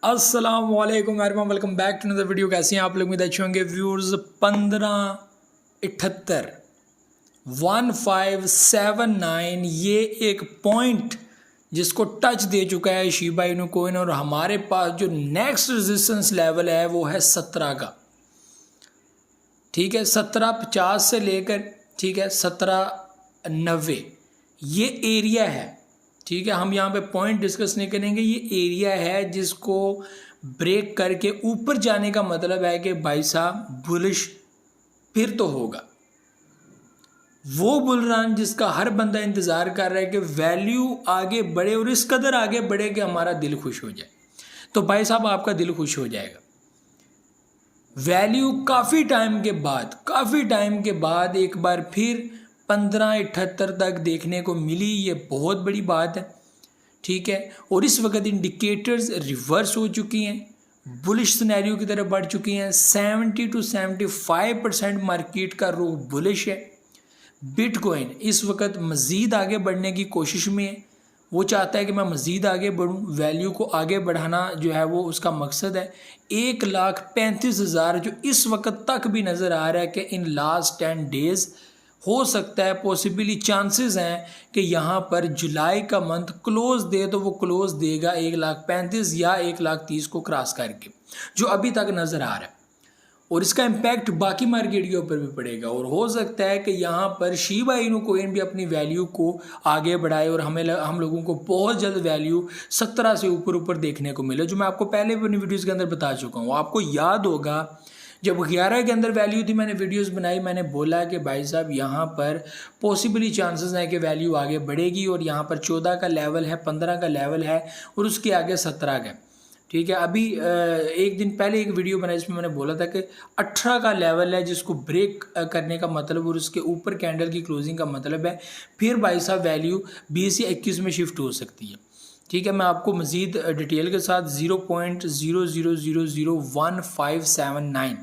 अस्सलाम वालेकुम everyone, welcome back to another video. कैसे हैं आप लोग? उम्मीद अच्छे होंगे। व्यूअर्स 1578 1579 ये एक पॉइंट जिसको टच दे चुका है शिबा इनू कॉइन, और हमारे पास जो नेक्स्ट रेजिस्टेंस लेवल है वो है 17 का। ठीक है, 1750 से लेकर ठीक है 1790 ये एरिया है। ठीक है, हम यहाँ पे पॉइंट डिस्कस नहीं करेंगे, ये एरिया है जिसको ब्रेक करके ऊपर जाने का मतलब है कि भाई साहब बुलिश फिर तो होगा। वो बुल रन जिसका हर बंदा इंतज़ार कर रहा है कि वैल्यू आगे बढ़े और इस कदर आगे बढ़े कि हमारा दिल खुश हो जाए। तो भाई साहब आपका दिल खुश हो जाएगा। वैल्यू काफ़ी टाइम के बाद एक बार फिर 1578 तक देखने को मिली। ये बहुत बड़ी बात है। ठीक है, और इस वक्त इंडिकेटर्स रिवर्स हो चुकी हैं, बुलिश सिनेरियो की तरफ बढ़ चुकी हैं। 70 to 75% मार्केट का रुख बुलिश है। बिटकॉइन इस वक्त मज़ीद आगे बढ़ने की कोशिश में है। वो चाहता है कि मैं मज़ीद आगे बढ़ूं। वैल्यू को आगे बढ़ाना जो है वो उसका मकसद है। 1,35,000 जो इस वक्त तक भी नज़र आ रहा है कि इन लास्ट 10 डेज़ हो सकता है, पॉसिबली चांसेस हैं कि यहाँ पर जुलाई का मंथ क्लोज दे, तो वो क्लोज देगा 1,35,000 या 1,30,000 को क्रॉस करके, जो अभी तक नज़र आ रहा है। और इसका इम्पैक्ट बाकी मार्केट के ऊपर भी पड़ेगा, और हो सकता है कि यहाँ पर शिबा इनू कॉइन भी अपनी वैल्यू को आगे बढ़ाए और हम लोगों को बहुत जल्द वैल्यू 17 से ऊपर देखने को मिले, जो मैं आपको पहले भी अपनी वीडियोज़ के अंदर बता चुका हूँ। आपको याद होगा जब 11 के अंदर वैल्यू थी, मैंने वीडियोस बनाई, मैंने बोला कि भाई साहब यहाँ पर पॉसिबली चांसेस हैं कि वैल्यू आगे बढ़ेगी, और यहाँ पर 14 का लेवल है, 15 का लेवल है, और उसके आगे 17 का। ठीक है, अभी एक दिन पहले एक वीडियो बनाई जिसमें मैंने बोला था कि 18 का लेवल है जिसको ब्रेक करने का मतलब, और उसके ऊपर कैंडल की क्लोजिंग का मतलब है फिर भाई साहब वैल्यू 20 या 21 में शिफ्ट हो सकती है। ठीक है, मैं आपको मज़ीद डिटेल के साथ 0.00001579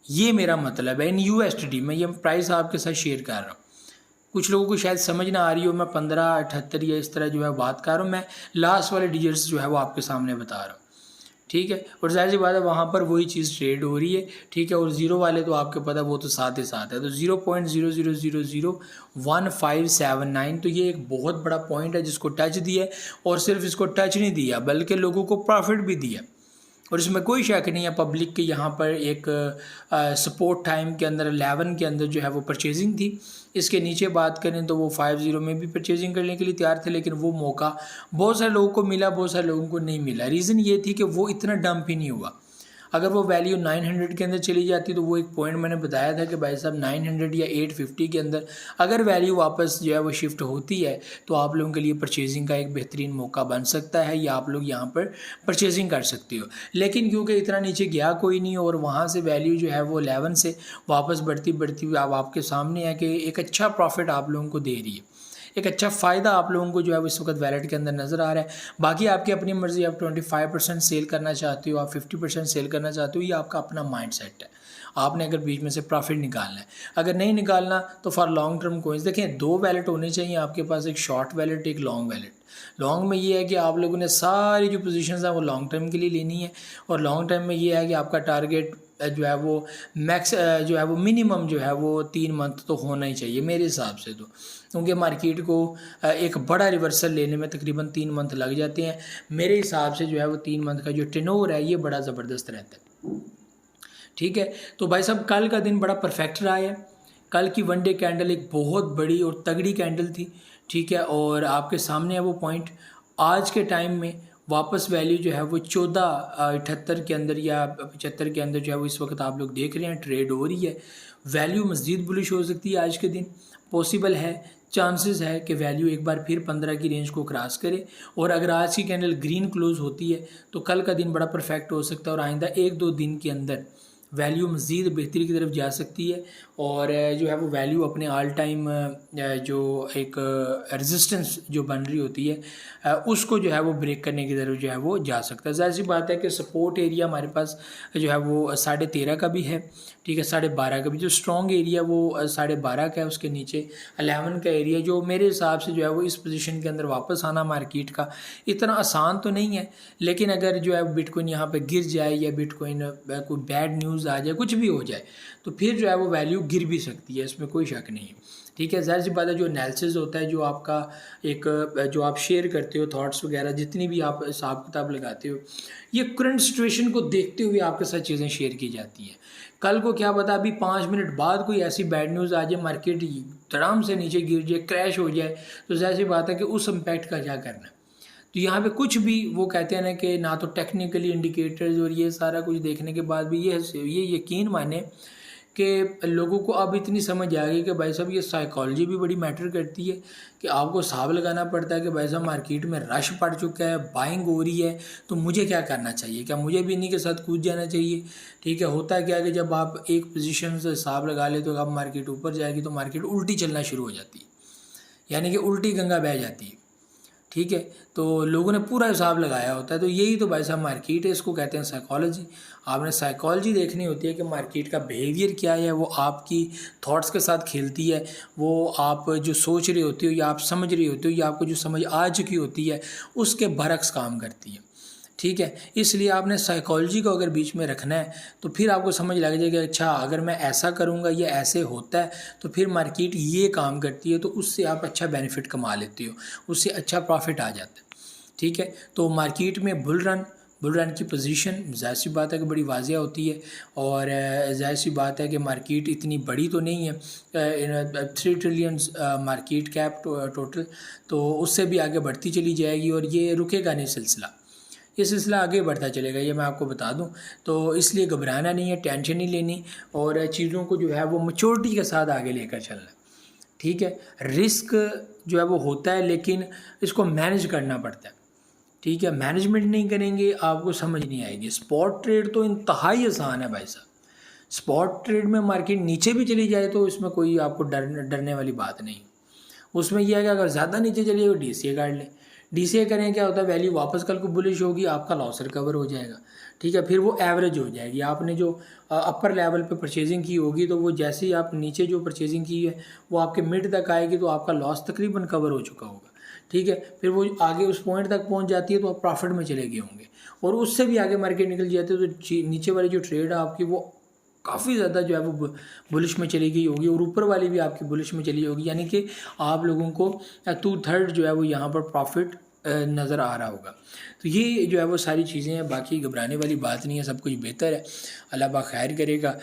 ये मेरा मतलब है इन USD में, ये प्राइस आपके साथ शेयर कर रहा हूँ। कुछ लोगों को शायद समझ ना आ रही हो, मैं 1578 या इस तरह जो है बात कर रहा हूँ, मैं लास्ट वाले डिजिट्स जो है वो आपके सामने बता रहा हूँ। ठीक है, और जाहिर सी बात है वहाँ पर वही चीज़ ट्रेड हो रही है। ठीक है, और ज़ीरो वाले तो आपको पता है वो तो साथ ही साथ है। तो 0.00001579 तो ये एक बहुत बड़ा पॉइंट है जिसको टच दिया है, और सिर्फ इसको टच नहीं दिया बल्कि लोगों को प्रॉफिट भी दिया, और इसमें कोई शक नहीं है। पब्लिक के यहाँ पर एक सपोर्ट टाइम के अंदर 11 के अंदर जो है वो परचेजिंग थी। इसके नीचे बात करें तो वो 50 में भी परचेजिंग करने के लिए तैयार थे, लेकिन वो मौका बहुत सारे लोगों को मिला, बहुत सारे लोगों को नहीं मिला। रीज़न ये थी कि वो इतना डंप ही नहीं हुआ। अगर वो वैल्यू 900 के अंदर चली जाती तो वो एक पॉइंट मैंने बताया था कि भाई साहब 900 या 850 के अंदर अगर वैल्यू वापस जो है वो शिफ्ट होती है तो आप लोगों के लिए परचेजिंग का एक बेहतरीन मौका बन सकता है, या आप लोग यहाँ पर परचेजिंग कर सकते हो। लेकिन क्योंकि इतना नीचे गया कोई नहीं, और वहाँ से वैल्यू जो है वो 11 से वापस बढ़ती हुई अब आपके सामने है कि एक अच्छा प्रॉफिट आप लोगों को दे रही है, एक अच्छा फ़ायदा आप लोगों को जो है इस वक्त वैलेट के अंदर नज़र आ रहा है। बाकी आपकी अपनी मर्ज़ी, आप 25% सेल करना चाहते हो, आप 50% सेल करना चाहते हो, ये आपका अपना माइंड सेट है। आपने अगर बीच में से प्रॉफिट निकालना है, अगर नहीं निकालना तो फॉर लॉन्ग टर्म कोइंस देखें, 2 वैलेट होने चाहिए आपके पास, एक शॉर्ट वैलेट, एक लॉन्ग वैलेट। लॉन्ग में ये है कि आप लोगों ने सारी जो पोजीशंस हैं वो लॉन्ग टर्म के लिए लेनी है, और लॉन्ग टर्म में ये है कि आपका टारगेट जो है वो मैक्स जो है वो मिनिमम जो है वो 3 मंथ तो होना ही चाहिए मेरे हिसाब से, तो क्योंकि मार्केट को एक बड़ा रिवर्सल लेने में तकरीबन 3 मंथ लग जाते हैं। मेरे हिसाब से जो है वो 3 मंथ का जो टर्नओवर है ये बड़ा ज़बरदस्त रहता है। ठीक है, तो भाई साहब कल का दिन बड़ा परफेक्ट रहा है। कल की वन डे कैंडल एक बहुत बड़ी और तगड़ी कैंडल थी। ठीक है, और आपके सामने है वो पॉइंट। आज के टाइम में वापस वैल्यू जो है वो 1478 के अंदर या 75 के अंदर जो है वो इस वक्त आप लोग देख रहे हैं ट्रेड हो रही है। वैल्यू मज़ीद बुलिश हो सकती है आज के दिन, पॉसिबल है, चांसेस है कि वैल्यू एक बार फिर 15 की रेंज को क्रॉस करे। और अगर आज की कैंडल ग्रीन क्लोज होती है तो कल का दिन बड़ा परफेक्ट हो सकता है, और आइंदा 1-2 दिन के अंदर वैल्यू मज़ीद बेहतरी की तरफ जा सकती है और जो है वो वैल्यू अपने ऑल टाइम जो एक रेजिस्टेंस जो बन रही होती है उसको जो है वो ब्रेक करने की तरफ जो है वो जा सकता है। ज़ाहिर सी बात है कि सपोर्ट एरिया हमारे पास जो है वो 13.5 का भी है, ठीक है, 12.5 का भी। जो स्ट्रॉन्ग एरिया वो 12.5 का है, उसके नीचे 11 का एरिया, जो मेरे हिसाब से जो है वो इस पोजीशन के अंदर वापस आना मार्केट का इतना आसान तो नहीं है। लेकिन अगर जो है बिटकॉइन यहाँ पे गिर जाए या बिटकॉइन कोई बैड न्यूज़ आ जाए, कुछ भी हो जाए, तो फिर जो है वो वैल्यू गिर भी सकती है, इसमें कोई शक नहीं है, ठीक है। ज़ाहिर सी बात है जो एनालिसिस होता है, जो आपका एक जो आप शेयर करते हो थॉट्स वगैरह, जितनी भी आप हिसाब किताब लगाते हो, ये करंट सिचुएशन को देखते हुए आपके साथ चीज़ें शेयर की जाती हैं। कल को क्या पता अभी 5 मिनट बाद कोई ऐसी बैड न्यूज़ आ जाए, मार्केट धड़ाम से नीचे गिर जाए, क्रैश हो जाए, तो ज़ाहिर सी बात है कि उस इम्पैक्ट का क्या करना है। तो यहाँ पे कुछ भी वो कहते हैं ना कि ना तो टेक्निकली इंडिकेटर्स और ये सारा कुछ देखने के बाद भी ये यकीन माने कि लोगों को अब इतनी समझ आ गई कि भाई साहब ये साइकोलॉजी भी बड़ी मैटर करती है, कि आपको हिसाब लगाना पड़ता है कि भाई साहब मार्केट में रश पड़ चुका है, बाइंग हो रही है, तो मुझे क्या करना चाहिए, क्या मुझे भी इन्हीं के साथ कूद जाना चाहिए, ठीक है। होता है क्या कि जब आप एक पोजीशन से हिसाब लगा ले तो अब मार्केट ऊपर जाएगी तो मार्केट उल्टी चलना शुरू हो जाती है, यानी कि उल्टी गंगा बह जाती है, ठीक है। तो लोगों ने पूरा हिसाब लगाया होता है, तो यही तो भाई साहब मार्केट है, इसको कहते हैं साइकोलॉजी। आपने साइकोलॉजी देखनी होती है कि मार्केट का बिहेवियर क्या है, वो आपकी थॉट्स के साथ खेलती है, वो आप जो सोच रहे होते हो या आप समझ रहे होते हो या आपको जो समझ आ चुकी होती है उसके बरक्स काम करती है, ठीक है। इसलिए आपने साइकोलॉजी को अगर बीच में रखना है तो फिर आपको समझ लग जाएगा अच्छा अगर मैं ऐसा करूँगा ये ऐसे होता है तो फिर मार्केट ये काम करती है, तो उससे आप अच्छा बेनिफिट कमा लेते हो, उससे अच्छा प्रॉफिट आ जाता है, ठीक है। तो मार्केट में बुल रन की पोजीशन ज़ाहिर सी बात है कि बड़ी वाजिया होती है और ज़ाहिर सी बात है कि मार्केट इतनी बड़ी तो नहीं है, 3 ट्रिलियन मार्केट कैप टोटल, तो उससे भी आगे बढ़ती चली जाएगी और ये रुकेगा नहीं सिलसिला, ये सिलसिला आगे बढ़ता चलेगा, ये मैं आपको बता दूं। तो इसलिए घबराना नहीं है, टेंशन नहीं लेनी और चीज़ों को जो है वो मैच्योरिटी के साथ आगे लेकर चलना, ठीक है। रिस्क जो है वो होता है लेकिन इसको मैनेज करना पड़ता है, ठीक है। मैनेजमेंट नहीं करेंगे आपको समझ नहीं आएगी। स्पॉट ट्रेड तो इंतहाई आसान है भाई साहब, स्पॉट ट्रेड में मार्केट नीचे भी चली जाए तो इसमें कोई आपको डरने वाली बात नहीं। उसमें यह है कि अगर ज़्यादा नीचे चलिए तो DCA काट लें, DCA करें क्या होता है, वैल्यू वापस कल को बुलिश होगी, आपका लॉस रिकवर हो जाएगा, ठीक है। फिर वो एवरेज हो जाएगी, आपने जो अपर लेवल पे परचेजिंग की होगी तो वो जैसे ही आप नीचे जो परचेजिंग की है वो आपके मिड तक आएगी तो आपका लॉस तकरीबन कवर हो चुका होगा, ठीक है। फिर वो आगे उस पॉइंट तक पहुंच जाती है तो आप प्रॉफिट में चले गए होंगे और उससे भी आगे मार्केट निकल जाती है तो नीचे वाली जो ट्रेड है आपकी वो काफ़ी ज़्यादा जो है वो बुलिश में चली गई होगी और ऊपर वाली भी आपकी बुलिश में चली होगी, यानी कि आप लोगों को 2/3 जो है वो यहाँ पर प्रॉफिट नज़र आ रहा होगा। तो ये जो है वो सारी चीज़ें हैं, बाकी घबराने वाली बात नहीं है, सब कुछ बेहतर है, अल्लाह पाक खैर करेगा,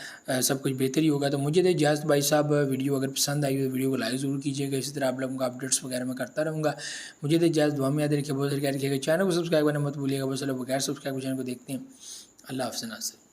सब कुछ बेहतर ही होगा। तो मुझे तो इजाज़त भाई साहब, वीडियो अगर पसंद आई तो वीडियो को लाइक ज़रूर कीजिएगा, इसी तरह आप लोगों का अपडेट्स वगैरह मैं करता रहूँगा। मुझे तो इजाज़त, दुआ में याद रखिए, बहुत सारी रखिएगा, चैनल को सब्सक्राइब करना मत भूलिएगा। बस चलो बगैर सब्सक्राइब चैनल को देखते हैं। अल्लाह हाफ़िज़।